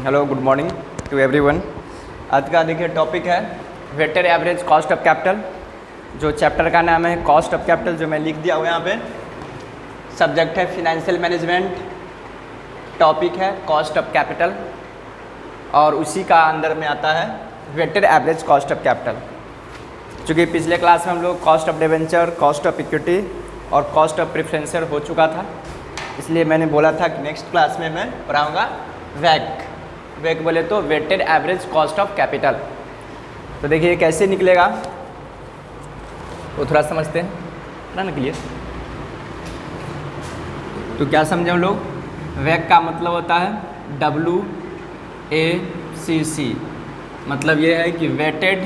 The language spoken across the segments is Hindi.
Hello good morning to everyone. आज का देखिए टॉपिक है weighted average cost of capital. जो चैप्टर का नाम है कॉस्ट ऑफ कैपिटल, जो मैं लिख दिया हुआ यहाँ पे। सब्जेक्ट है फाइनेंशियल मैनेजमेंट, टॉपिक है कॉस्ट ऑफ कैपिटल और उसी का अंदर में आता है weighted average cost of capital. चूँकि पिछले क्लास में हम लोग cost of debenture, cost of equity और कॉस्ट ऑफ प्रेफरेंसर हो चुका था, इसलिए मैंने बोला था कि नेक्स्ट क्लास में मैं पढ़ाऊँगा वैक बोले तो weighted average cost of capital. तो देखिए कैसे निकलेगा वो थोड़ा समझते हैं ना निकलिए। तो क्या समझे हम लोग, वैक का मतलब होता है WACC, मतलब ये है कि weighted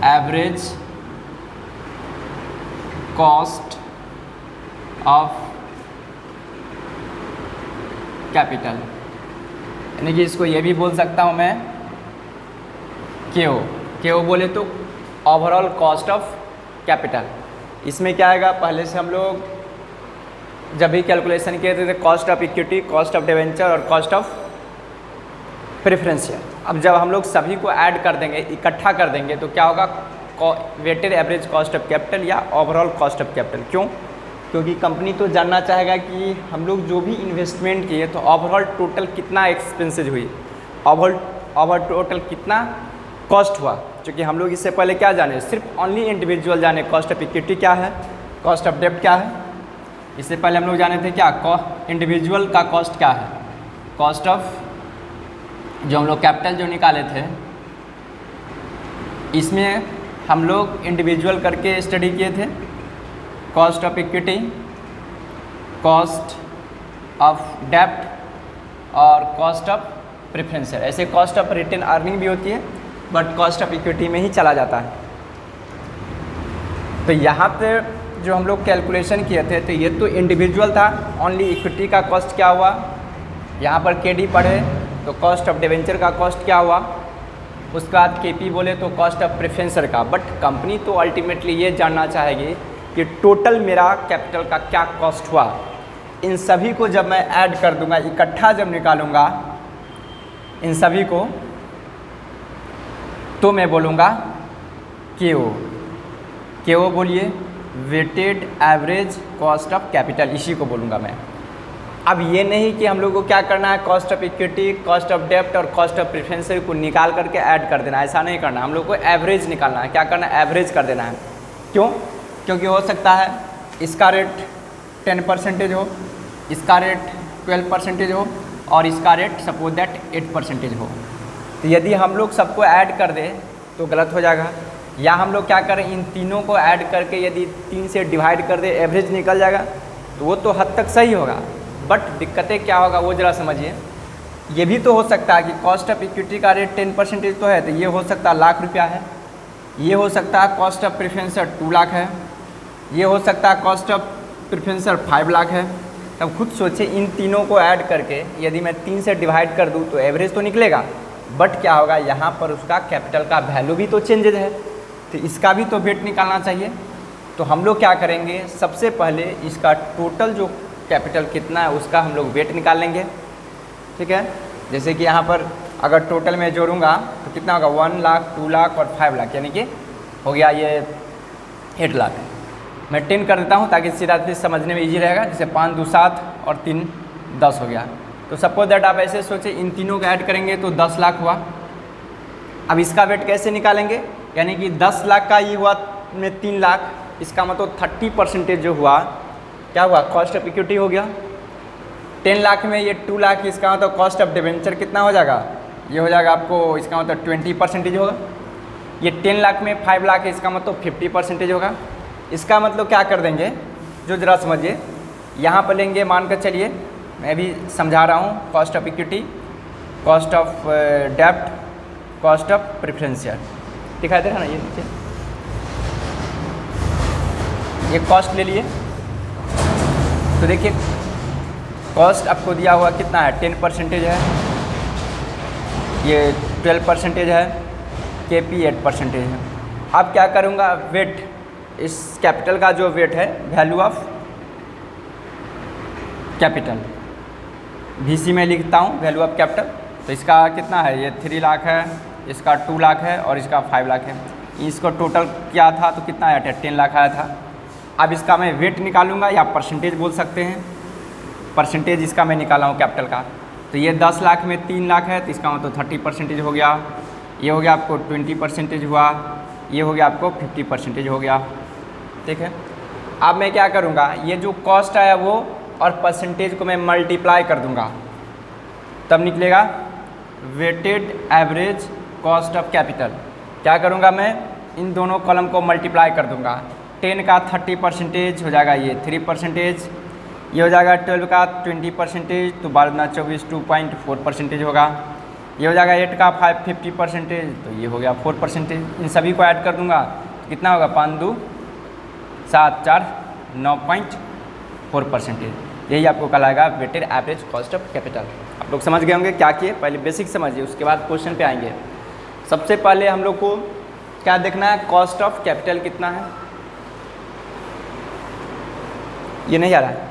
average cost of capital, यानी कि इसको ये भी बोल सकता हूँ मैं KO बोले तो ओवरऑल कॉस्ट ऑफ कैपिटल। इसमें क्या आएगा, पहले से हम लोग जब भी कैलकुलेशन किए थे cost of equity, cost of debenture और कॉस्ट ऑफ प्रेफरेंशियल। अब जब हम लोग सभी को ऐड कर देंगे, इकट्ठा कर देंगे, तो क्या होगा, weighted average cost of capital या ओवरऑल कॉस्ट ऑफ कैपिटल। क्यों? क्योंकि कंपनी तो जानना चाहेगा कि हम लोग जो भी इन्वेस्टमेंट किए तो ओवरऑल टोटल कितना एक्सपेंसेज हुई, ओवर टोटल कितना कॉस्ट हुआ। क्योंकि हम लोग इससे पहले क्या जाने, सिर्फ ओनली इंडिविजुअल जाने कॉस्ट ऑफ इक्विटी क्या है, कॉस्ट ऑफ डेब्ट क्या है। इससे पहले हम लोग जाने थे क्या, इंडिविजुअल का कॉस्ट क्या है, कॉस्ट ऑफ जो हम लोग कैपिटल जो निकाले थे, इसमें हम लोग इंडिविजुअल करके स्टडी किए थे। Cost of equity, cost of डेब्ट और कॉस्ट ऑफ प्रेफरेंसर। ऐसे कॉस्ट ऑफ रिटेन अर्निंग भी होती है, बट कॉस्ट ऑफ इक्विटी में ही चला जाता है। तो यहाँ पे जो हम लोग कैलकुलेशन किए थे, तो ये तो इंडिविजुअल था, ओनली इक्विटी का कॉस्ट क्या हुआ, यहाँ पर KD पढ़े तो कॉस्ट ऑफ डिवेंचर का कॉस्ट क्या हुआ, उसके बाद KP बोले तो कॉस्ट ऑफ प्रेफरेंसर का। बट कंपनी तो अल्टीमेटली ये जानना चाहेगी कि टोटल मेरा कैपिटल का क्या कॉस्ट हुआ। इन सभी को जब मैं ऐड कर दूंगा, इकट्ठा जब निकालूंगा इन सभी को, तो मैं बोलूँगा KO बोलिए, weighted average cost of capital, इसी को बोलूँगा मैं। अब ये नहीं कि हम लोग को क्या करना है, cost of equity, cost of डेब्ट और कॉस्ट ऑफ प्रेफरेंसर को निकाल करके ऐड कर देना, ऐसा नहीं करना। हम लोग को एवरेज निकालना है। क्या करना है, एवरेज कर देना है। क्यों? क्योंकि हो सकता है इसका रेट 10% हो, इसका रेट 12% हो और इसका रेट सपोज दैट 8% हो। तो यदि हम लोग सबको ऐड कर दें तो गलत हो जाएगा, या हम लोग क्या करें, इन तीनों को ऐड करके यदि 3 से डिवाइड कर दे, एवरेज निकल जाएगा, तो वो तो हद तक सही होगा। बट दिक्कतें क्या होगा वो ज़रा समझिए। ये भी तो हो सकता है कि कॉस्ट ऑफ इक्विटी का रेट 10% तो है, तो ये हो सकता है ₹1,00,000 है, ये हो सकता है कॉस्ट ऑफ प्रेफरेंसर 2 लाख है, ये हो सकता है कॉस्ट ऑफ प्रेफरेंसर 5 लाख है। तब खुद सोचिए, इन तीनों को ऐड करके यदि मैं 3 से डिवाइड कर दूँ तो एवरेज तो निकलेगा, बट क्या होगा, यहाँ पर उसका कैपिटल का वैल्यू भी तो चेंजेज है, तो इसका भी तो वेट निकालना चाहिए। तो हम लोग क्या करेंगे, सबसे पहले इसका टोटल जो कैपिटल कितना है उसका हम लोग वेट निकाल लेंगे। ठीक है, जैसे कि यहाँ पर अगर टोटल में जोड़ूंगा तो कितना होगा, 1 लाख, 2 लाख और 5 लाख, यानी कि हो गया ये 8 लाख। मैं 10 कर देता हूँ ताकि सीधा सीधा समझने में इजी रहेगा। जैसे 5 2 7 और 3 10 हो गया। तो सपोज दैट आप ऐसे सोचें, इन तीनों को ऐड करेंगे तो 10 लाख हुआ। अब इसका वेट कैसे निकालेंगे, यानी कि 10 लाख का ये हुआ में 3 लाख, इसका मतलब 30% जो हुआ क्या हुआ, कॉस्ट ऑफ इक्विटी हो गया। 10 लाख में ये 2 लाख, इसका मतलब कॉस्ट ऑफ डिवेंचर कितना हो जाएगा, ये हो जाएगा आपको, इसका मतलब 20% होगा। ये 10 लाख में 5 लाख है, इसका मतलब 50% होगा। इसका मतलब क्या कर देंगे, जो ज़रा समझिए, यहाँ पर लेंगे, मान कर चलिए, मैं भी समझा रहा हूँ, cost of equity, cost of डेब्ट, कॉस्ट ऑफ प्रेफरेंशियल, दिखाई दे रहा है ना, ये नीचे ये कॉस्ट ले लिए। तो देखिए कॉस्ट आपको दिया हुआ कितना है, 10% है, ये 12% है, KP 8% है। अब क्या करूँगा, वेट, इस कैपिटल का जो वेट है, वैल्यू ऑफ कैपिटल, VC में लिखता हूँ वैल्यू ऑफ कैपिटल। तो इसका कितना है, ये 3 लाख है, इसका 2 लाख है और इसका 5 लाख है। इसको टोटल क्या था तो कितना आया था, 10 लाख आया था। अब इसका मैं वेट निकालूंगा या परसेंटेज बोल सकते हैं, परसेंटेज इसका मैं निकाला हूँ कैपिटल का। तो ये 10 लाख में 3 लाख है तो इसका मतलब 30% हो गया, ये हो गया आपको 20% हुआ, ये हो गया आपको 50% हो गया। ठीक है, अब मैं क्या करूँगा, ये जो कॉस्ट आया वो और परसेंटेज को मैं मल्टीप्लाई कर दूँगा, तब निकलेगा weighted average cost of capital. क्या करूँगा मैं, इन दोनों कॉलम को मल्टीप्लाई कर दूँगा। 10 का 30% हो जाएगा ये 3%, ये हो जाएगा 12 का 20%, तो 12×24 2.4% होगा। ये हो जाएगा 8 का 50%, तो ये हो गया 4%। इन सभी को ऐड कर दूंगा तो कितना होगा, 5×2 7 4 9.4%। यही आपको कहलाएगा weighted average cost of capital. आप लोग समझ गए होंगे क्या किए, पहले बेसिक समझिए उसके बाद क्वेश्चन पे आएंगे। सबसे पहले हम लोग को क्या देखना है, कॉस्ट ऑफ कैपिटल कितना है। ये नहीं आ रहा है,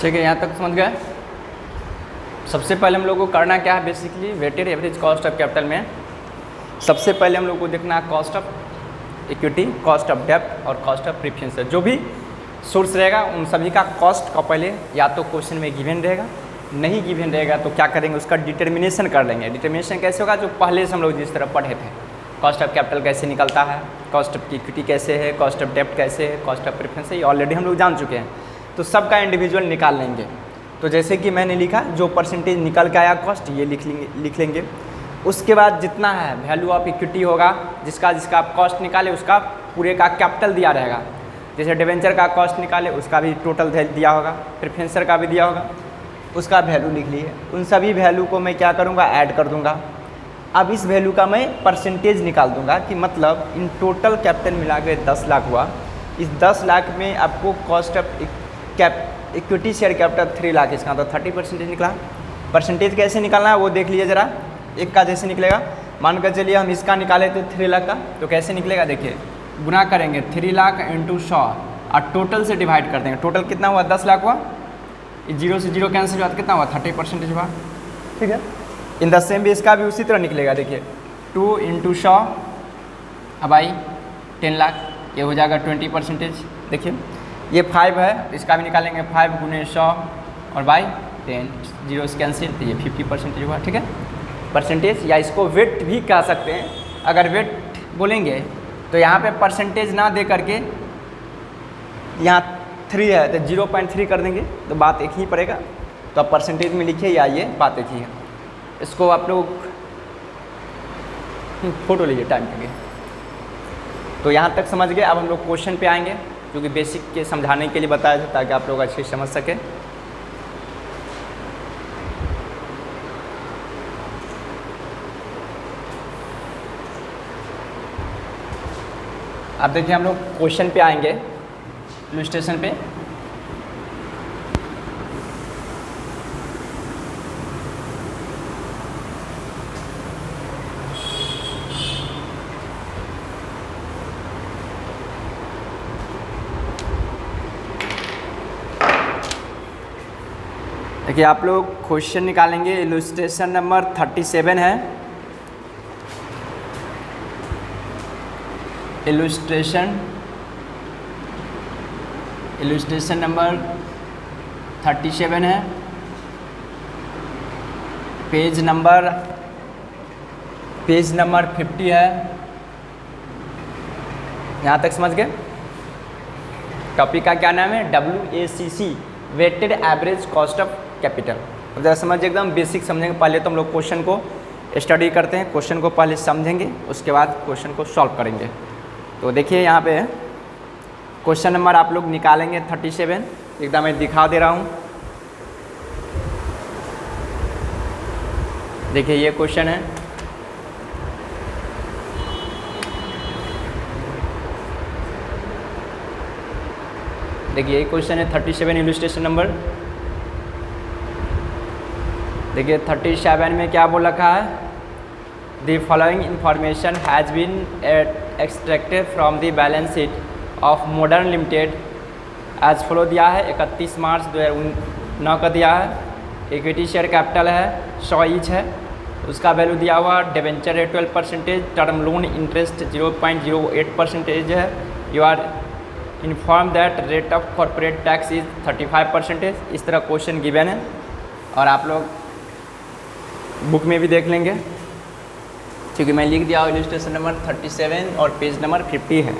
ठीक है, यहाँ तक समझ गए। सबसे पहले हम लोग को करना क्या है, basically weighted average cost of capital में सबसे पहले हम लोग को देखना है cost of equity, cost of डेब्ट और कॉस्ट ऑफ प्रेफरेंस। जो भी सोर्स रहेगा उन सभी का कॉस्ट का पहले या तो क्वेश्चन में गिवन रहेगा, नहीं गिवन रहेगा तो क्या करेंगे, उसका डिटर्मिनेशन कर लेंगे। डिटर्मिनेशन कैसे होगा, जो पहले से हम लोग जिस तरह पढ़े थे, कॉस्ट ऑफ कैपिटल कैसे निकलता है, कॉस्ट ऑफ इक्विटी कैसे है, कॉस्ट ऑफ डेब्ट कैसे है, कॉस्ट ऑफ प्रेफरेंस, ये ऑलरेडी हम लोग जान चुके हैं। तो सबका इंडिविजुअल निकाल लेंगे। तो जैसे कि मैंने लिखा, जो परसेंटेज निकल के आया कॉस्ट ये लिख लेंगे। उसके बाद जितना है वैल्यू ऑफ इक्विटी होगा, जिसका आप कॉस्ट निकाले उसका पूरे का कैपिटल दिया रहेगा। जैसे डिवेंचर का कॉस्ट निकाले उसका भी टोटल दिया होगा, प्रेफरेंसर का भी दिया होगा, उसका वैल्यू लिख लिए। उन सभी वैल्यू को मैं क्या करूँगा, ऐड कर दूँगा। अब इस वैल्यू का मैं परसेंटेज निकाल दूँगा कि मतलब इन टोटल कैपिटल मिला के 10 लाख हुआ। इस 10 लाख में आपको cost of equity share capital 3 lakh, इसका तो 30% निकला। परसेंटेज कैसे निकालना है वो देख लीजिए ज़रा। एक का जैसे निकलेगा, मान कर चलिए हम इसका निकाले तो 3 लाख का, तो कैसे निकलेगा देखिए, गुना करेंगे 3 लाख इंटू 100 और टोटल से डिवाइड कर देंगे। टोटल कितना हुआ, 10 लाख हुआ, इस 0 से 0 कैंसिल हुआ तो कितना हुआ, 30% हुआ। ठीक है, इन द सेम भी इसका भी उसी तरह निकलेगा। देखिए 2 इंटू 100 अब आई 10 लाख, ये हो जाएगा 20%। देखिए ये 5 है, इसका भी निकालेंगे 5 गुने 100 और बाई 10, 0 से कैंसिल, तो ये 50% हुआ। ठीक है, परसेंटेज या इसको वेट भी कह सकते हैं। अगर वेट बोलेंगे तो यहाँ पे परसेंटेज ना दे करके यहाँ 3 है तो 0.3 कर देंगे तो बात एक ही पड़ेगा। तो आप परसेंटेज में लिखिए या ये बात एक ही है। इसको आप लोग फोटो लीजिए टाइम के। तो यहाँ तक समझ गए। अब हम लोग क्वेश्चन पे आएंगे, क्योंकि बेसिक के समझाने के लिए बताया था ताकि आप लोग अच्छे से समझ सकें। अब देखिए हम लोग क्वेश्चन पे आएंगे, इलस्ट्रेशन पे। देखिए आप लोग क्वेश्चन निकालेंगे, इलस्ट्रेशन नंबर 37 है। इलस्ट्रेशन नंबर 37 है। पेज नंबर 50 है। यहाँ तक समझ गए। टॉपिक का क्या नाम है, WACC, weighted average cost of capital. अब जरा समझिए, एकदम बेसिक समझेंगे। पहले तो हम लोग क्वेश्चन को स्टडी करते हैं, क्वेश्चन को पहले समझेंगे, उसके बाद क्वेश्चन को सॉल्व करेंगे। तो देखिए यहाँ पे क्वेश्चन नंबर आप लोग निकालेंगे 37, एकदम मैं दिखा दे रहा हूँ। देखिए ये क्वेश्चन है, देखिए ये क्वेश्चन है 37 इलस्ट्रेशन नंबर। देखिए 37 में क्या बोल रखा है, the following information has been extracted from the balance sheet of Modern Limited as follow दिया है। 31 मार्च 2009 का दिया है। इक्विटी शेयर कैपिटल है 100 ईच है, उसका वैल्यू दिया हुआ, debenture rate 12%, term loan interest 0.08% है। You are inform that rate of corporate tax is 35%। इस तरह क्वेश्चन गिवन है और आप लोग बुक में भी देख लेंगे, क्योंकि मैं लिख दिया हूँ इलस्ट्रेशन नंबर 37 और पेज नंबर 50 है।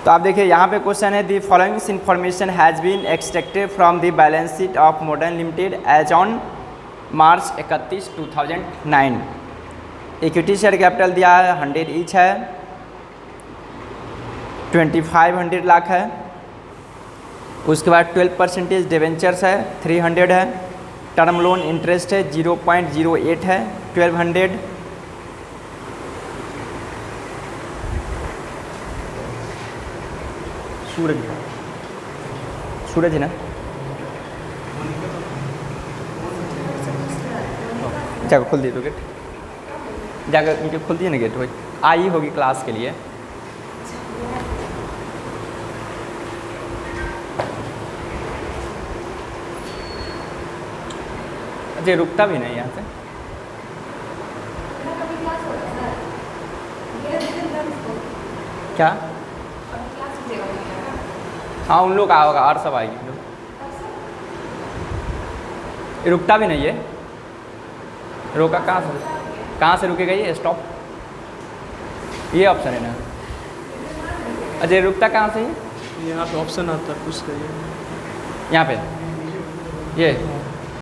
तो आप देखिए यहाँ पे क्वेश्चन है, the following information has been extracted from the balance sheet of Modern Limited as on March 31, 2009। Equity share capital दिया है 100 ईच है, 2500 लाख है, उसके बाद 12% डिवेंचर्स है 300 है, टर्म लोन इंटरेस्ट है 0.08 है 1200, सूरज है ना, जाकर खोल दिए तो गेट, जाकर इनके खोल दिए ना गेट, वही आई होगी क्लास के लिए। अच्छा रुकता भी नहीं यहाँ से, क्या? हाँ उन लोग का होगा और सब आएगी लोग, रुकता भी नहीं है। रोका कहाँ से रुकेगा ये? स्टॉप, ये ऑप्शन है ना। अजय रुकता कहाँ से है? यहाँ पे ऑप्शन आता है, पूछ करिए यहाँ पे ये